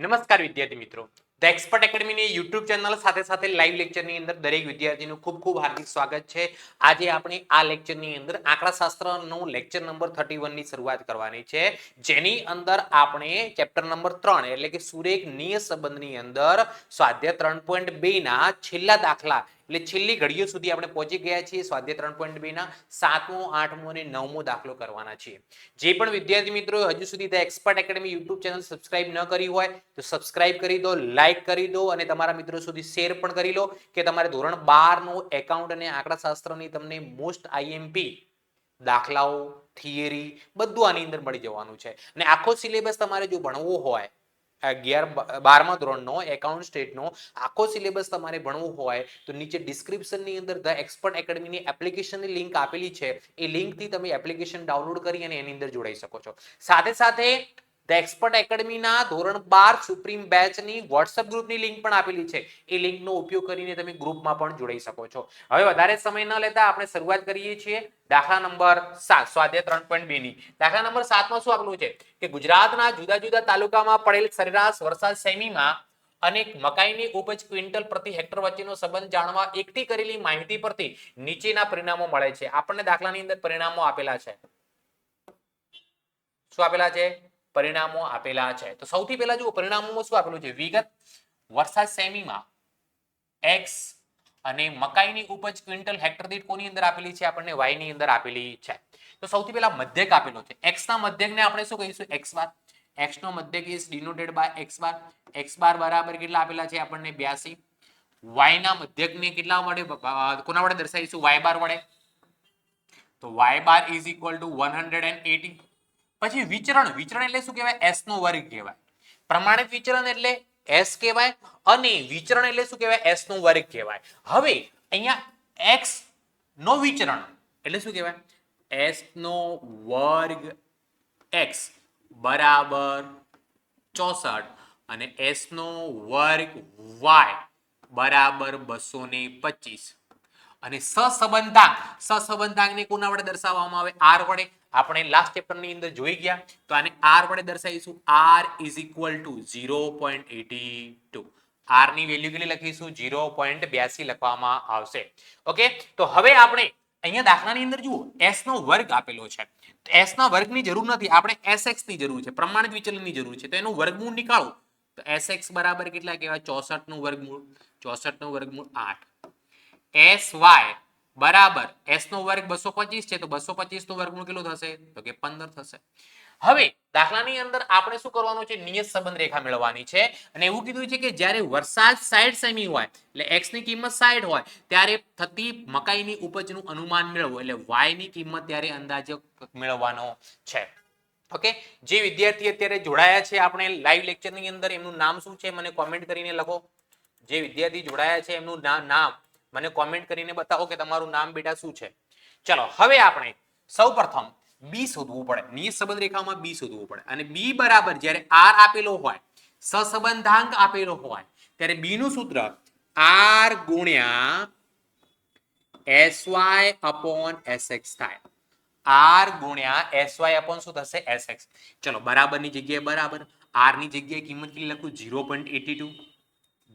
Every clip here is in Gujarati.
નમસ્કાર વિદ્યાર્થી મિત્રો, ધ એક્સપર્ટ એકેડમીની યુટ્યુબ ચેનલ સાથે સાથે લાઈવ લેક્ચરની અંદર દરેક વિદ્યાર્થીનું ખૂબ ખૂબ હાર્દિક સ્વાગત છે. આજે આપણે આ લેક્ચરની અંદર આંકડાશાસ્ત્રનો લેક્ચર નંબર 31 ની શરૂઆત કરવાની છે, જેની અંદર આપણે ચેપ્ટર નંબર 3 એટલે કે સુરેખ નિયત સંબંધની અંદર સ્વાધ્યાય 3.2 ના છેલ્લા દાખલા એટલે છેલ્લી ઘડીઓ સુધી આપણે પહોંચી ગયા છીએ. સ્વાધ્યાય 3.2 ના 7મો 8મો અને 9મો દાખલો કરવાના છીએ. જે પણ વિદ્યાર્થી મિત્રો હજુ સુધી the expert academy YouTube channel subscribe ન કરી હોય તો સબસ્ક્રાઇબ કરી દો, લાઈક કરી દો અને તમારા મિત્રો સુધી શેર પણ કરી લો કે તમારે ધોરણ 12 નું એકાઉન્ટ અને આંકડાશાસ્ત્રની તમને મોસ્ટ આઈએમપી દાખલાઓ, થિયરી બધું આની અંદર મળી જવાનું છે. અને આખો સિલેબસ તમારે જો ભણવો હોય 12મા ધોરણનો એકાઉન્ટ સ્ટેટનો આખો સિલેબસ તમારે ભણવું હોય તો નીચે ડિસ્ક્રિપ્શનની અંદર ધ એક્સપર્ટ એકેડમીની એપ્લિકેશનની લિંક આપેલી છે. એ લિંકથી તમે એપ્લિકેશન ડાઉનલોડ કરી અને એની અંદર જોડાઈ શકો છો. સાથે સાથે ધ એક્સપર્ટ એકેડમીના ધોરણ 12 સુપ્રીમ બેચની વોટ્સએપ ગ્રુપની લિંક પણ આપેલી છે. એ લિંકનો ઉપયોગ કરીને તમે ગ્રુપમાં પણ જોડાઈ શકો છો. હવે વધારે સમય ન લેતા આપણે શરૂઆત કરીએ છીએ દાખલા નંબર 7 સ્વાધ્યાય 3.2 ની. દાખલા નંબર 7 માં શું આપેલું છે કે ગુજરાતના જુદા જુદા તાલુકામાં પડેલ સરેરાશ વરસાદ સેમીમાં અને મકાઈની ઉપજ ક્વિન્ટલ પ્રતિ હેક્ટર વચ્ચેનો સંબંધ જાણવા એકઠી કરેલી માહિતી પરથી નીચેના પરિણામો મળે છે. આપણને દાખલાની અંદર પરિણામો આપેલા છે. શું આપેલા છે? પરિણામો આપેલા છે. તો સૌથી પહેલા જુઓ પરિણામોમાં શું આપેલું છે. વિગત વરસાદ સેમીમાં x અને મકાઈની ઉપજ ક્વિન્ટલ હેક્ટર દીઠ કોની અંદર આપેલી છે? આપણને y ની અંદર આપેલી છે. તો સૌથી પહેલા મધ્યક આપેલો છે. x ના મધ્યકને આપણે શું કહીશું? x bar. x નો મધ્યક is denoted by x bar. x bar બરાબર કેટલા આપેલા છે? આપણને 82. y ના મધ્યકને કેટલા વડે કોના વડે દર્શાવીશું? y બાર વડે. તો y bar is equal two 180. પછી વિચરણ. વિચરણ એટલે શું કહેવાય? s નો વર્ગ કહેવાય. પ્રમાણિત વિચરણ એટલે s કહેવાય અને વિચરણ એટલે શું કહેવાય? s નો વર્ગ કહેવાય. હવે અહીંયા x નો વિચરણ એટલે શું કહેવાય? s નો વર્ગ x બરાબર 64 અને s નો વર્ગ y બરાબર 225 અને સહસંબંધાંકને કોના વડે દર્શાવવામાં આવે? r વડે. આપણે લાસ્ટ ચેપ્ટર ની અંદર જોઈ ગયા તો આને r વડે દર્શાવીશું. r is equal to 0.82. r ની વેલ્યુ કેટલી લખીશું? 0.82 લખવામાં આવશે. ઓકે, તો હવે આપણે અહીંયા દાખલાની અંદર જુઓ s નો વર્ગ આપેલો છે. s ના વર્ગની જરૂર નથી, આપણે sx ની જરૂર છે, પ્રમાણિત વિચલનની જરૂર છે. તો એનું વર્ગમૂળ નીકાળો તો sx બરાબર કેટલા કહેવાય? 64 નું વર્ગમૂળ. 64 નું વર્ગમૂળ 8. sy બરાબર s નો વર્ગ 225 છે તો 225 નું વર્ગમૂળ કેટલું થશે? તો કે 15 થશે. હવે દાખલાની અંદર આપણે શું કરવાનું છે? નિયત સંબંધ રેખા મેળવવાની છે. અને એવું કીધું છે કે જ્યારે વરસાદ 60 સેમી હોય એટલે x ની કિંમત 60 હોય ત્યારે થતી મકાઈની ઉપજનું અનુમાન મેળવો એટલે y ની કિંમત ત્યારે અંદાજે મેળવવાનો છે. ઓકે, જે વિદ્યાર્થી અત્યારે જોડાયા છે આપણે લાઈવ લેક્ચરની અંદર એમનું નામ શું છે મને કોમેન્ટ કરીને લખો. જે વિદ્યાર્થી જોડાયા છે એમનું નામ મને કોમેન્ટ કરીને બતાવો કે તમારું નામ બેટા શું છે. ચલો હવે આપણે સૌપ્રથમ b શોધવું પડે. નિયત સંબંધ રેખામાં b શોધવું પડે અને b બરાબર જ્યારે r આપેલો હોય, સહસંબંધાંક આપેલો હોય ત્યારે b નું સૂત્ર r ગુણ્યા sy upon sx થાય. r ગુણ્યા sy upon શું થશે? sx. ચલો બરાબરની જગ્યાએ બરાબર, r ની જગ્યાએ કિંમત કેટલી લખું? 0.82.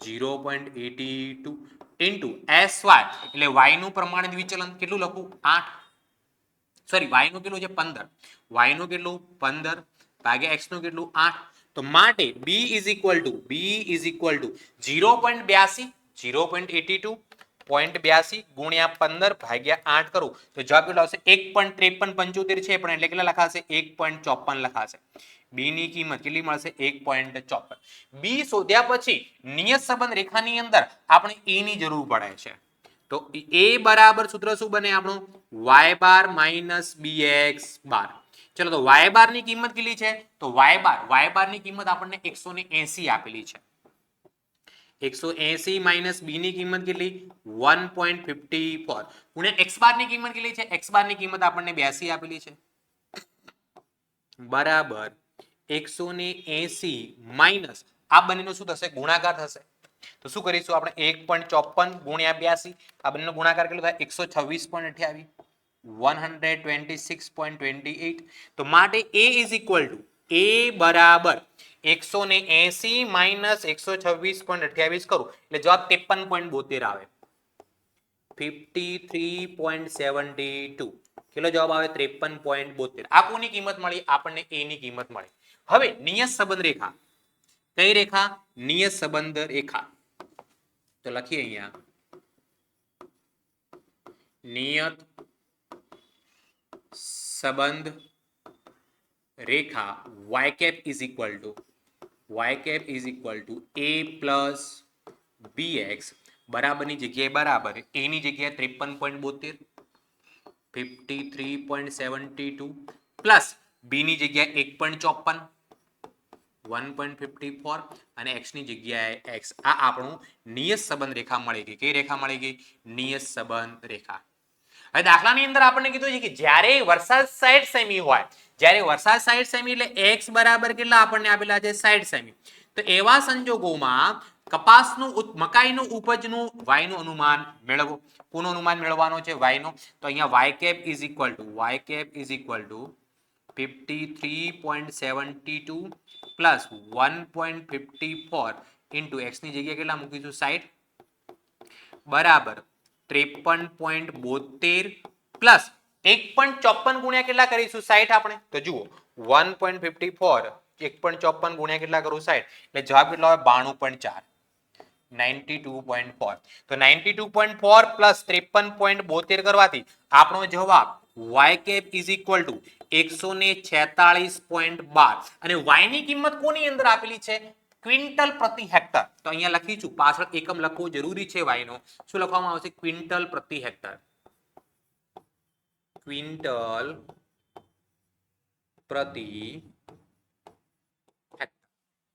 0.82 into sy એટલે y નું પ્રમાણિત વિચલન કેટલું લખું? 8. સોરી, y નું કેટલું છે? 15. y નું કેટલું? 15 ભાગ્યા x નું કેટલું? 8. તો માટે b is equal to 0.82 0.82 ગુણ્યા 15 ભાગ્યા 8 કરું તો જવાબ કેટલો આવશે? 1.5375 છે પણ એટલે કેટલા લખાશે? 1.54 લખાશે. b ની કિંમત કેટલી મળશે? 1.54. b શોધ્યા પછી નિયત સંબંધ રેખાની અંદર આપણે a ની જરૂર પડે છે. તો a બરાબર સૂત્ર શું બને આપણું? y બાર માઇનસ bx બાર. ચલો તો y બાર ની કિંમત કેટલી છે? તો y બાર ની કિંમત આપણને 180 આપેલી છે. 180 માઇનસ b ની કિંમત કેટલી? 1.54 ગુણ્યા x બાર ની કિંમત કેટલી છે? x બાર ની કિંમત આપણને 82 આપેલી છે બરાબર 180 માઇનસ આ બંનેનો શું થશે? ગુણાકાર થશે. તો શું કરીશું આપણે? 1.54 ગુણ્યા 82 આ બંનેનો ગુણાકાર કેટલો થાય? 126.28 126.28. તો માટે a is equal to a બરાબર 180 માઇનસ 126.28 કરું એટલે જવાબ 53.72 આવે. 53.72 કેટલો જવાબ આવે 53.72. આ કોની કિંમત મળી આપણને a ની કિંમત મળી. હવે નિયત સંબંધ રેખા કઈ રેખા નિયત સંબંધ રેખા તો લખીએ અહીંયા નિયત સંબંધ રેખા y cap is equal to a plus bx બરાબરની જગ્યાએ બરાબર a ની જગ્યાએ 53.72 53.72 પ્લસ b ની જગ્યાએ 1.54 1.54 અને x ની જગ્યાએ x. આ આપણું નિયત સંબંધ રેખા મળી ગઈ. કઈ રેખા મળી ગઈ નિયત સંબંધ રેખા. હવે દાખલાની અંદર આપણને કીધું છે કે જ્યારે વરસાદ 60 સેમી હોય જ્યારે વરસાદ 60 સેમી એટલે x બરાબર કેટલા આપણને આપેલા છે 60 સેમી. તો એવા સંજોગોમાં કપાસનું મકાઈનું ઉપજનું y નું અનુમાન મેળવો. કોનું અનુમાન મેળવવાનો છે y નો તો અહીંયા y cap is equal to 53.72 plus 1.54 into x ની જગ્યાએ કેટલા મૂકીશું 60 બરાબર 53.72 પ્લસ 1.54 ગુણ્યા કેટલા કરીશું 60 આપણે તો જુઓ 1.54 1.54 ગુણ્યા કેટલા કરું 60 એટલે જવાબ કેટલો આવે 92.4 92.4 તો 92.4 પ્લસ 53.72 કરવાથી આપણો જવાબ y cap is equal to 146.12 અને y ની કિંમત કોની અંદર આપેલી છે ક્વિન્ટલ પ્રતિ હેક્ટર. તો અહીંયા લખીશું પાછળ એકમ લખવો જરૂરી છે y નો શું લખવામાં આવશે ક્વિન્ટલ પ્રતિ હેક્ટર ક્વિન્ટલ પ્રતિ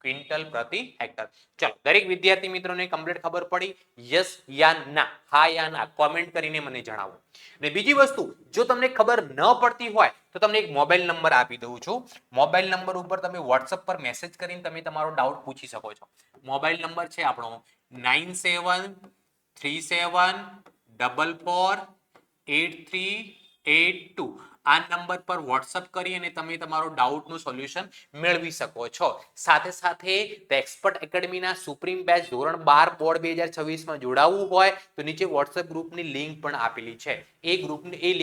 ક્વિન્ટલ પ્રતિ હેક્ટર. ચલો દરેક વિદ્યાર્થી મિત્રોને કમ્પ્લીટ ખબર પડી યસ યા ના હા યા ના કોમેન્ટ કરીને મને જણાવો. અને બીજી વસ્તુ જો તમને ખબર ન પડતી હોય તો તમને એક મોબાઈલ નંબર આપી દઉં છું. મોબાઈલ નંબર ઉપર તમે WhatsApp પર મેસેજ કરીને તમે તમારો ડાઉટ પૂછી શકો છો. મોબાઈલ નંબર છે આપણો 9737448382. આ નંબર પર WhatsApp કરી અને તમે તમારો ડાઉટનું સોલ્યુશન મેળવી શકો છો. સાથે સાથે ધ એક્સપર્ટ એકેડમીના સુપ્રીમ બેચ ધોરણ 12 બોર્ડ 2026 માં જોડાવવું હોય તો નીચે WhatsApp ગ્રુપની લિંક પણ આપેલી છે. એ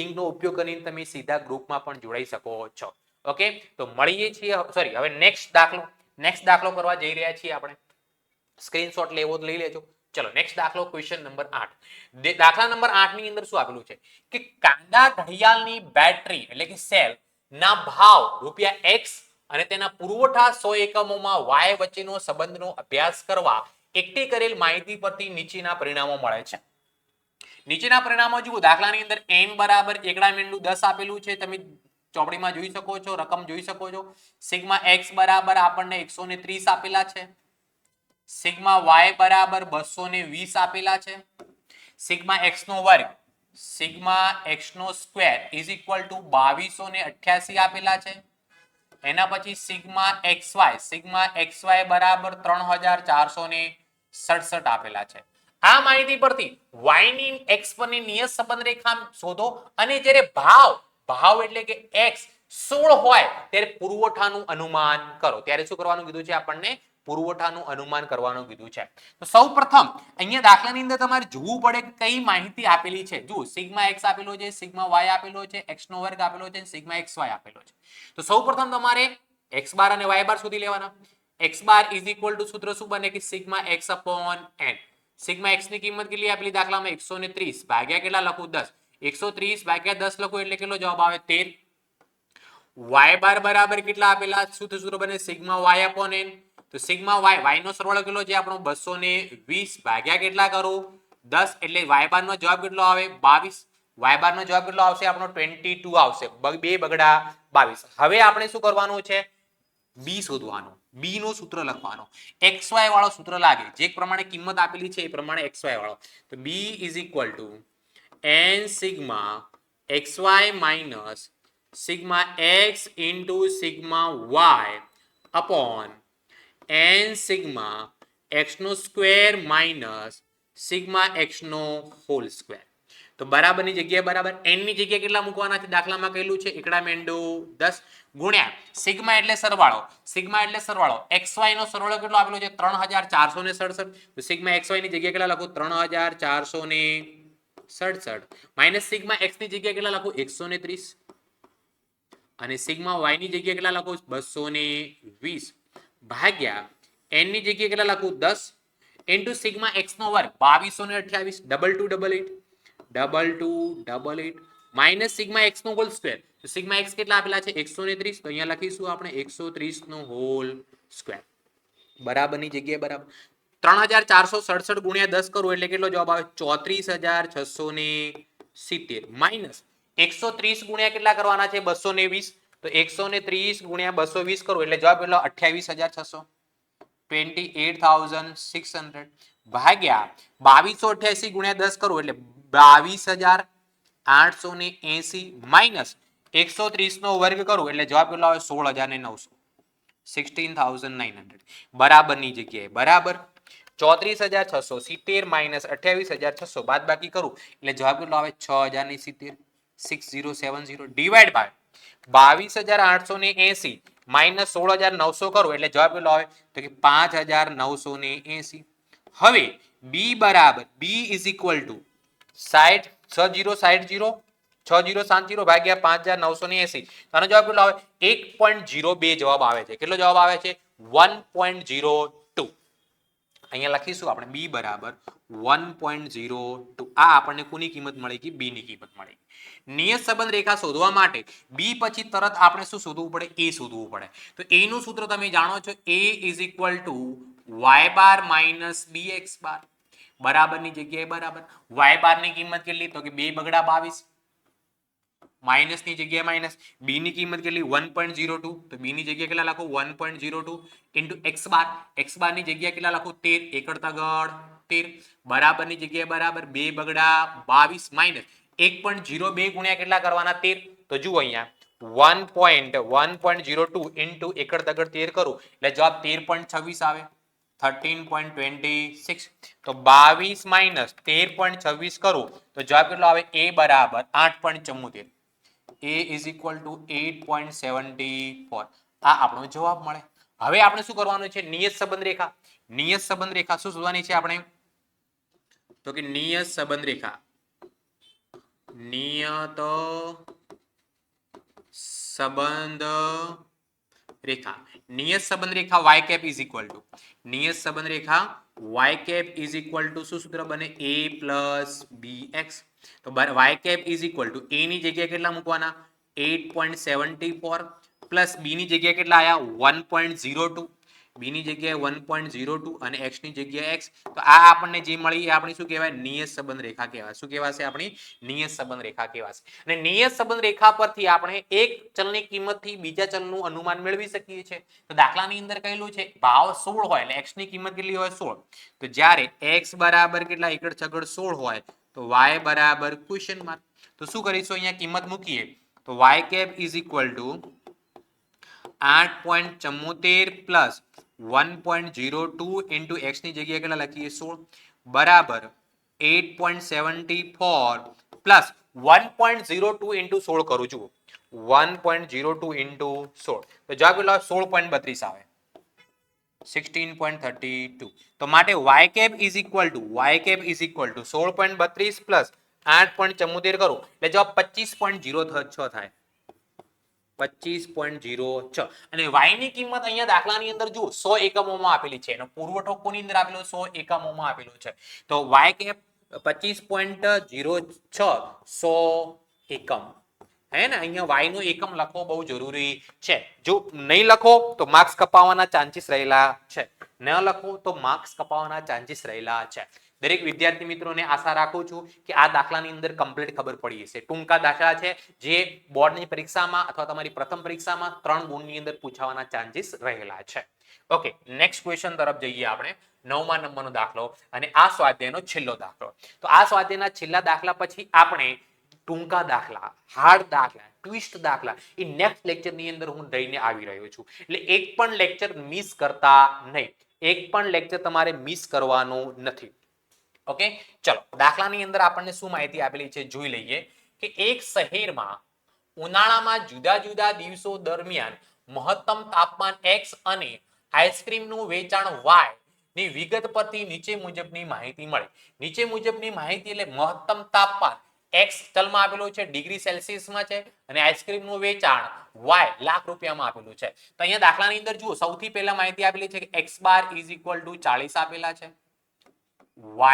લિંકનો ઉપયોગ કરીને તમે સીધા ગ્રુપમાં પણ જોડાઈ શકો છો. ઓકે તો મળીએ છીએ સોરી હવે નેક્સ્ટ દાખલો કરવા જઈ રહ્યા છીએ આપણે. સ્ક્રીનશોટ લેવો તો લઈ લેજો. ચલો નેક્સ્ટ દાખલો ક્વેશ્ચન નંબર 8. દાખલા નંબર 8 ની અંદર શું આપેલું છે કે કાંદા ઘડિયાળની બેટરી એટલે કે સેલ ના ભાવ ₹x અને તેના પુરવઠા 100 એકમોમાં y વચ્ચેનો સંબંધનો અભ્યાસ કરવા એકઠી કરેલ માહિતી પરથી નીચેના પરિણામો મળે છે. નીચેના પરિણામો જુઓ દાખલાની અંદર n બરાબર એકડા મીંડું 10 આપેલું છે. તમે ચોપડીમાં જોઈ શકો છો રકમ જોઈ શકો છો. સિગ્મા x બરાબર આપણને 130 આપેલા છે. સિગ્મા y બરાબર 220 આપેલા છે. સિગ્મા x નો વર્ગ સિગ્મા x નો સ્ક્વેર ઇઝ ઇક્વલ ટુ 2288 આપેલા છે. એના પછી સિગ્મા xy બરાબર 3467 આપેલા છે. આ માહિતી પરથી y ની x પરની નિયત સંબંધ રેખા શોધો અને જ્યારે ભાવ એટલે કે x 16 હોય ત્યારે પુરવઠાનું અનુમાન કરો. ત્યારે શું કરવાનું કીધું છે આપણને પુરવઠાનું અનુમાન કરવાનું કીધું છે. તો સૌપ્રથમ અહીંયા દાખલાની અંદર તમારે જોવું પડે કે કઈ માહિતી આપેલી છે. જુઓ સિગ્મા x આપેલો છે, સિગ્મા y આપેલો છે, x નો વર્ગ આપેલો છે, સિગ્મા xy આપેલો છે. તો સૌપ્રથમ તમારે x બાર અને y બાર શોધી લેવાના. x bar is equal two સૂત્ર શું બને કે sigma x upon n. Sigma x ની કિંમત કેટલી આપેલી દાખલામાં 130 ભાગ્યા કેટલા લખું 10. 130 ભાગ્યા 10 લખો એટલે કેટલો જવાબ આવે 13. y બાર બરાબર કેટલા આપેલા સૂત્ર બને સિગ્મા y અપોન n. તો સિગ્મા y નો સરવાળો કેટલો છે આપણો 220 ભાગ્યા કેટલા કરો 10 એટલે y બાર નો જવાબ કેટલો આવે 22. y બાર નો જવાબ કેટલો આવશે આપણો 22 આવશે. 2 બગડા 22. હવે આપણે શું કરવાનું છે b શોધવાનું. b નું સૂત્ર લખવાનો. xy વાળો સૂત્ર લાગે જે પ્રમાણે કિંમત આપેલી છે એ પ્રમાણે xy વાળો. તો b is equal to n sigma xy minus sigma x into sigma y upon n sigma x નો સ્ક્વેર માઇનસ સિગ્મા x નો હોલ સ્ક્વેર. તો તો બરાબરની જગ્યાએ બરાબર n ની જગ્યાએ કેટલા મૂકવાના છે દાખલામાં કહેલું છે એકડા મેંડુ 10 ગુણ્યા સિગ્મા એટલે સરવાળો xy નો સરવાળો કેટલો આપેલો છે 3467 તો સિગ્મા xy ની જગ્યાએ કેટલા લખું 3467 માઈનસ સિગ્મા x ની જગ્યાએ કેટલા લખું 130 અને સિગ્મા y ની જગ્યાએ કેટલા લખું 220 ભાગ્યા n ની જગ્યાએ કેટલા લખું 10 ઇન્ટુ સિગ્મા x નો વર્ગ 2228 2288 માઇનસ સિગ્મા x નો હોલ સ્ક્વેર તો સિગ્મા x કેટલા આપેલા છે 130 તો અહીંયા લખીશું આપણે 130 નો હોલ સ્ક્વેર બરાબરની જગ્યાએ બરાબર 3467 ગુણ્યા 10 કરું એટલે કેટલો જવાબ આવે 34670 માઇનસ 130 ગુણ્યા કેટલા કરવાના છે 220 તો 130 ગુણ્યા 220 કરું એટલે જવાબ કેટલો 28600 28600 ભાગ્યા 2288 ગુણ્યા 10 કરું એટલે 22880 માઇનસ 130 નો વર્ગ કરું એટલે જવાબ કેટલો આવે 16900 16900 બરાબરની જગ્યાએ બરાબર 34670 માઇનસ 28600 બાદ બાકી કરું એટલે જવાબ કેટલો આવે 6070 6070 ડિવાઈડ બાય 22880 માઇનસ 16900 કરું એટલે જવાબ કેટલો આવે તો કે 5980 હવે b બરાબર b ઇઝ ઇક્વલ ટુ 6070 ભાગ્યા 5980 આનો જવાબ કેટલો આવે 1.02 જવાબ આવે છે કેટલો જવાબ આવે છે 1.02 અહીંયા લખીશું આપણે b બરાબર 1.02 આ આપણને કોની કિંમત મળી કે b ની કિંમત મળી નિયત સંબંધ રેખા શોધવા માટે b પછી તરત આપણે શું શોધવું પડે a શોધવું પડે તો a નું સૂત્ર તમે જાણો છો a is equal two y bar minus bx બાર બરાબરની જગ્યાએ બરાબર y બાર ની કિંમત કેટલી તો કે 2 બગડા 22 માઇનસ ની જગ્યાએ માઇનસ b ની કિંમત કેટલી 1.02 તો b ની જગ્યાએ કેટલા લખો 1.02 ઇન્ટુ x બાર ની જગ્યાએ કેટલા લખો 13 એકડ તગડ 13 બરાબર ની જગ્યાએ બરાબર 2 બગડા 22 માઇનસ 1.02 ગુણ્યા કેટલા કરવાના 13 તો જુઓ અહીંયા 1.02 ઇન્ટુ એકડ તગડ 13 કરું એટલે જવાબ 13.26 આવે 13.26 તો 22 માઇનસ 13.26 કરું તો જવાબ કેટલો આવે a બરાબર 8.74 a is equal to 8.74 આ આપણો જવાબ મળે હવે આપણે શું કરવાનું છે નિયત સંબંધ રેખા શું શોધવાની છે આપણે તો કે નિયત સંબંધ રેખા y cap is equal to શું સૂત્ર બને a plus bx તો y cap is equal to a ની જગ્યાએ કેટલા મૂકવાના 8.74 પ્લસ b ની જગ્યાએ કેટલા આયા 1.02 b ની જગ્યાએ 1.02 અને x ની જગ્યાએ x તો આ આપણને જે મળી એ આપણી શું કહેવાય નિયત સંબંધ રેખા કહેવાય શું કહેવાશે આપણી નિયત સંબંધ રેખા કહેવાશે અને નિયત સંબંધ રેખા પરથી આપણે એક ચલની કિંમતથી બીજા ચલનું અનુમાન મેળવી શકીએ છીએ તો દાખલાની અંદર કહેલું છે ભાવ 16 હોય એટલે x ની કિંમત કેટલી હોય 16 તો જ્યારે x બરાબર કેટલા એકડ છગડ 16 હોય તો y બરાબર ક્વેશ્ચન માર્ક તો શું કરીશું અહીંયા કિંમત મૂકીએ તો y cap is equal to 8.74 plus 1.02 into x ની જગ્યાએ કેટલા લખીએ 16 બરાબર 8.74 પ્લસ 1.02 into 16 કરું છું 1.02 into 16 તો જવાબ કેટલો 16.32 આવે 16.32 તો માટે y cap is equal to 16.32 plus 8.74 કરું એટલે જવાબ 25.06 થાય 25.06 અને y ની કિંમત અહીંયા દાખલાની અંદર જુઓ 100 એકમોમાં આપેલી છે એનો પુરવઠો કોની અંદર આપેલો 100 એકમોમાં આપેલો છે તો y cap 25.06 100 એકમ હે ને અહીંયા y નો એકમ લખવો બહુ જરૂરી છે જો નહીં લખો તો માર્ક્સ કપાવવાના ચાન્સીસ રહેલા છે ન લખો તો માર્ક્સ કપાવવાના ચાન્સીસ રહેલા છે દરેક વિદ્યાર્થી મિત્રોને આશા રાખું છું કે આ દાખલાની અંદર કમ્પ્લીટ ખબર પડી હશે ટૂંકા દાખલા છે જે બોર્ડની પરીક્ષામાં અથવા તમારી પ્રથમ પરીક્ષામાં 3 ગુણની અંદર પૂછાવાના ચાન્સીસ રહેલા છે ઓકે નેક્સ્ટ ક્વેશ્ચન તરફ જઈએ આપણે 9મા નંબરનો દાખલો અને આ સ્વાધ્યાયનો છેલ્લો દાખલો તો આ સ્વાધ્યાયના છેલ્લા દાખલા પછી આપણે ટૂંકા દાખલા હાર્ડ દાખલા ટ્વિસ્ટ દાખલા એ નેક્સ્ટ લેક્ચર ની અંદર હું લઈને આવી રહ્યો છું એટલે એક પણ લેક્ચર મિસ કરતા નહીં એક પણ લેક્ચર તમારે મિસ કરવાનો નથી ઓકે, ચલો દાખલાની અંદર આપણને શું માહિતી આપેલી છે જોઈ લઈએ કે એક શહેરમાં ઉનાળામાં જુદા જુદા દિવસો દરમિયાન મહત્તમ તાપમાન x અને આઈસ્ક્રીમનું વેચાણ y ની વિગત પરથી નીચે મુજબની માહિતી મળે. નીચે મુજબની માહિતી એટલે મહત્તમ તાપમાન x ચલમાં આપેલું છે, ડિગ્રી સેલ્સિયસમાં છે, અને આઈસ્ક્રીમનું વેચાણ y લાખ રૂપિયામાં આપેલું છે. તો અહીંયા દાખલાની અંદર જુઓ, સૌથી પહેલા માહિતી આપેલી છે કે x bar is equal two 40 આપેલા છે,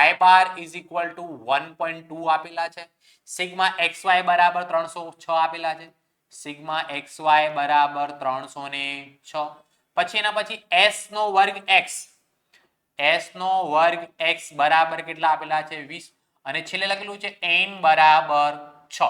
y bar is equal two 1.2 આપેલા છે, સિગ્મા xy બરાબર 306 આપેલા છે, સિગ્મા xy બરાબર 306. પછી એના પછી s નો વર્ગ x બરાબર કેટલા આપેલા છે 20, અને છેલ્લે લખેલું છે n બરાબર 6.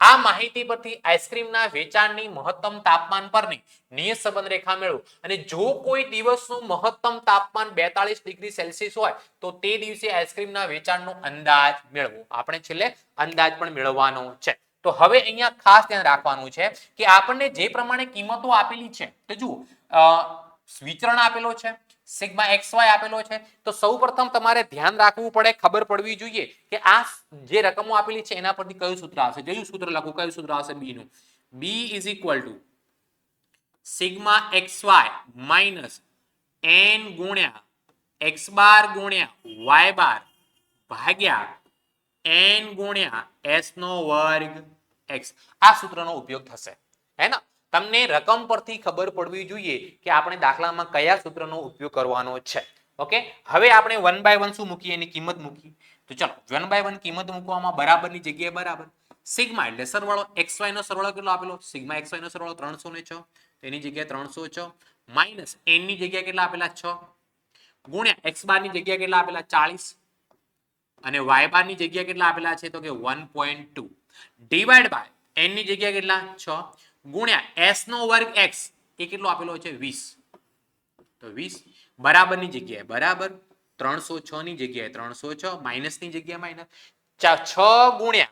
આ માહિતી પરથી આઈસ્ક્રીમના વેચાણની મહત્તમ તાપમાન પરની નિયત સંબંધ રેખા મેળવો. અને જો કોઈ દિવસનું મહત્તમ તાપમાન 42 ડિગ્રી સેલ્સિયસ હોય તો તે દિવસે આઈસ્ક્રીમના વેચાણનો અંદાજ મેળવો. આપણે છેલ્લે અંદાજ પણ મેળવવાનો છે. તો હવે અહીંયા ખાસ ધ્યાન રાખવાનું છે કે આપણને જે પ્રમાણે કિંમતો આપેલી છે, તો જુઓ વિચરણ આપેલો છે, સિગ્મા xy આપેલો છે, તો સૌપ્રથમ તમારે ધ્યાન રાખવું પડે, ખબર પડવી જોઈએ કે આ જે રકમો આપેલી છે એના પરથી કયું સૂત્ર આવશે. જોયું સૂત્ર લખું, કયું સૂત્ર આવશે b નું. b is equal to sigma xy minus n ગુણ્યા x બાર ગુણ્યા y બાર ભાગ્યા n ગુણ્યા s નો વર્ગ x. આ સૂત્રનો ઉપયોગ થશે, હે ને? તમને રકમ પરથી ખબર પડવી જોઈએ કે આપણે દાખલામાં કયા સૂત્રનો ઉપયોગ કરવાનો છે. ઓકે, હવે આપણે 1 બાય 1 શું મૂકીએ, એની કિંમત મૂકીએ. તો ચલો 1 બાય 1 કિંમત મૂકવામાં બરાબરની જગ્યાએ બરાબર, સિગ્મા એટલે સરવાળો xy નો સરવાળો કેટલો આપેલો, સિગ્મા xy નો સરવાળો 306, એની જગ્યાએ 306 માઈનસ n ની જગ્યાએ કેટલા આપેલા 6 ગુણ્યા x બાર ની જગ્યાએ કેટલા આપેલા 40 અને y બાર ની જગ્યાએ કેટલા આપેલા છે તો કે 1.2 ડિવાઇડ બાય n ની જગ્યાએ કેટલા 6 ગુણ્યા s નો વર્ગ x એ કેટલો આપેલો છે 20. તો 20 બરાબરની જગ્યાએ બરાબર, 306 ની જગ્યાએ 306, માઈનસ ની જગ્યાએ માઈનસ. 6 ગુણ્યા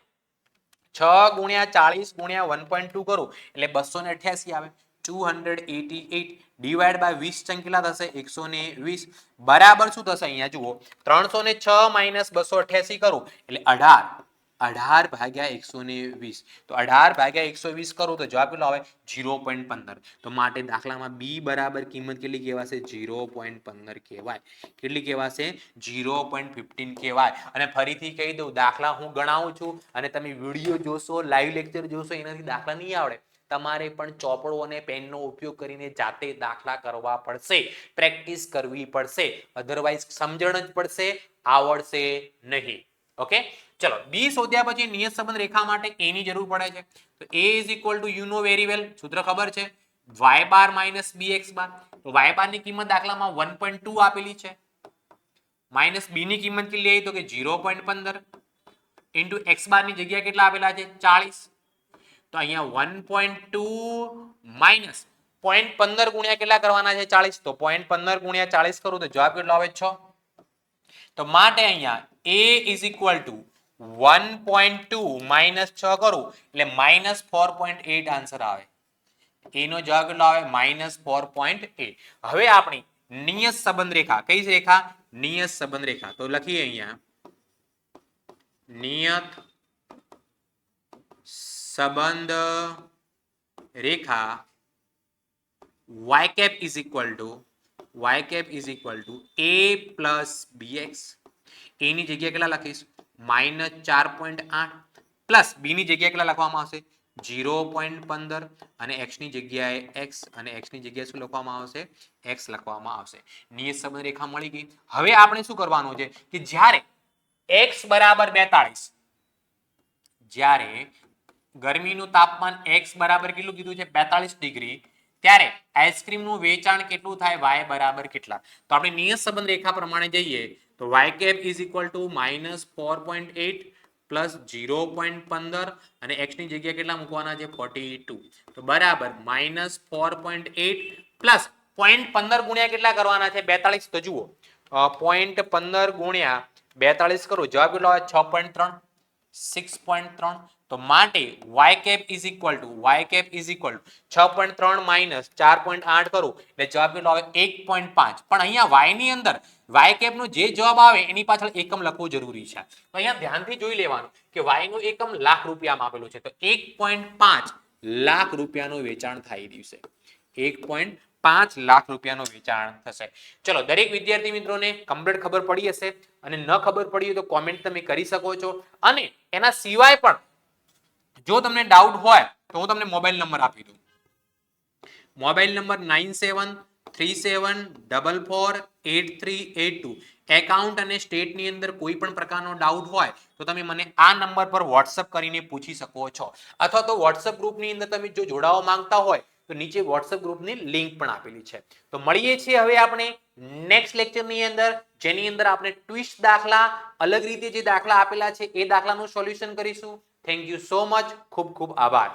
40 ગુણ્યા 1.2 કરું એટલે 288 આવે, 288 ડિવાઇડ બાય 20 ચંગ કેટલા થશે 120 બરાબર શું થશે અહીંયા જુઓ 306 માઈનસ 288 કરું એટલે 18 ભાગ્યા 120. તો 18 ભાગ્યા 120 કરું તો જવાબ કેટલો આવે 0.15. તો માટે દાખલામાં b બરાબર કિંમત કેટલી કહેવાશે 0.15 કહેવાય. કેટલી કહેવાશે 0.15 કહેવાય. અને ફરીથી કહી દઉં, દાખલા હું ગણાવું છું અને તમે વિડીયો જોશો, લાઈવ લેક્ચર જોશો, એનાથી દાખલા નહીં આવડે. તમારે પણ ચોપડો અને પેનનો ઉપયોગ કરીને જાતે દાખલા કરવા પડશે, પ્રેક્ટિસ કરવી પડશે, અધરવાઇઝ સમજણ જ પડશે, આવડશે નહીં. ઓકે, ચલો b શોધ્યા પછી નિયત સંબંધ રેખા માટે a ની જરૂર પડે છે. તો a is equal to you know very well, સૂત્ર ખબર છે, y બાર માઇનસ bx બાર. તો y બાર ની કિંમત દાખલામાં 1.2 આપેલી છે, માઇનસ b ની કિંમત કેટલી આવી તો કે 0.15 ઇન્ટુ x બાર ની જગ્યા કેટલા આપેલા છે 40. તો અહીંયા 1.2 માઇનસ 0.15 ગુણ્યા કેટલા કરવાના છે 40, તો 0.15 ગુણ્યા 40 કરું તો જવાબ કેટલો આવે 6. તો માટે અહીંયા a is equal two 1.2 minus 6 કરું એટલે માઇનસ 4.8 આન્સર આવે. a નો જવાબ કેટલો આવે -4.8. હવે આપણી નિયત સંબંધ રેખા, કઈ રેખા, નિયત સંબંધ રેખા. તો લખીએ અહીંયા નિયત સંબંધ રેખા y cap is equal to a plus bx. a ની જગ્યાએ કેટલા લખીશ -4.8 પ્લસ b ની જગ્યાએ કેટલા લખવામાં આવશે 0.15 અને x ની જગ્યાએ x અને x ની જગ્યાએ શું લખવામાં આવશે x લખવામાં આવશે. નિયત સંબંધ રેખા મળી ગઈ. હવે આપણે શું કરવાનું છે કે જ્યારે x બરાબર 42, જ્યારે ગરમીનું તાપમાન x બરાબર કેટલું કીધું છે 42 ડિગ્રી, ત્યારે આઈસ્ક્રીમનું વેચાણ કેટલું થાય y બરાબર કેટલા. તો આપણે નિયત સંબંધ રેખા પ્રમાણે જઈએ તો y cap is equal to -4.8 plus 0.15 અને x ની જગ્યાએ કેટલા મૂકવાના છે 42. તો બરાબર -4.8 પ્લસ 0.15 ગુણ્યા કેટલા કરવાના છે 42. તો જુઓ 0.15 ગુણ્યા 42 કરો, જવાબ કેટલો આવે 6.3, 6.3 તો માટે y cap is equal to 6.3 minus 4.8 કરું એટલે જવાબ કેટલો આવે 1.5. પણ અહીંયા y ની અંદર y કેપ નો જે જવાબ આવે એની પાછળ એકમ લખવું જરૂરી છે. તો અહીંયા ધ્યાનથી જોઈ લેવાનું કે y નું એકમ લાખ રૂપિયામાં આપેલું છે. તો 1.5 લાખ રૂપિયાનું વેચાણ થાય દિવસે. 1.5 લાખ રૂપિયાનું વેચાણ થશે. ચલો દરેક વિદ્યાર્થી મિત્રોને કમ્પ્લીટ ખબર પડી હશે અને ન ખબર પડી હોય તો કોમેન્ટ તમે કરી શકો છો. અને એના સિવાય પણ જો તમને ડાઉટ હોય તો હું તમને મોબાઈલ નંબર આપી દઉં. Mobile number 9737448382. એકાઉન્ટ અને સ્ટેટની અંદર કોઈ પણ પ્રકારનો ડાઉટ હોય તો તમે મને આ નંબર પર વોટ્સઅપ કરીને પૂછી શકો છો. અથવા તો વોટ્સઅપ ગ્રુપની અંદર તમે જો જોડાવા માંગતા હોય તો નીચે વોટ્સઅપ ગ્રુપની લિંક પણ આપેલી છે. તો મળીએ છીએ હવે આપણે નેક્સ્ટ લેક્ચરની અંદર, જેની અંદર આપણે ટ્વિસ્ટ દાખલા, અલગ રીતે જે દાખલા આપેલા છે એ દાખલાનું સોલ્યુશન કરીશું. Thank you so much. ખૂબ ખૂબ આભાર.